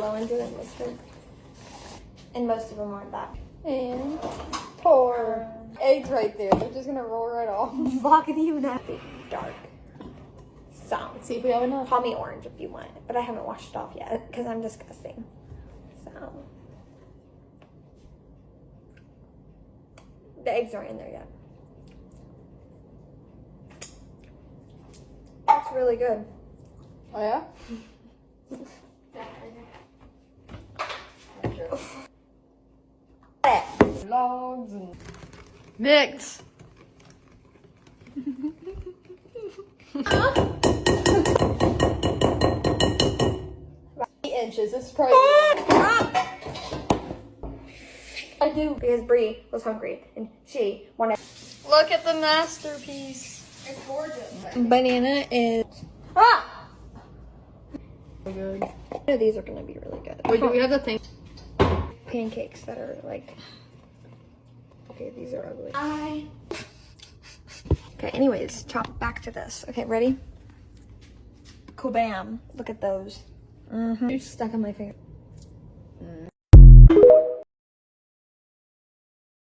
blow into them this good. And most of them aren't that. And pour. Eggs right there. They're just gonna roll right off. Look at even that dark. So, Let's see if we have enough. call me orange if you want, but I haven't washed it off yet because I'm disgusting. So, the eggs aren't in there yet. That's really good. Oh yeah? Logs and mix. 8 inches. This is probably. I do because Brie was hungry and she wanted. Look at the masterpiece. It's gorgeous. Banana is So good. These are gonna be really good. Wait, do we have the thing? Pancakes that are like. Okay, these are ugly. Okay, anyways, chop back to this. Okay, ready? Kabam! Look at those. Stuck on my finger.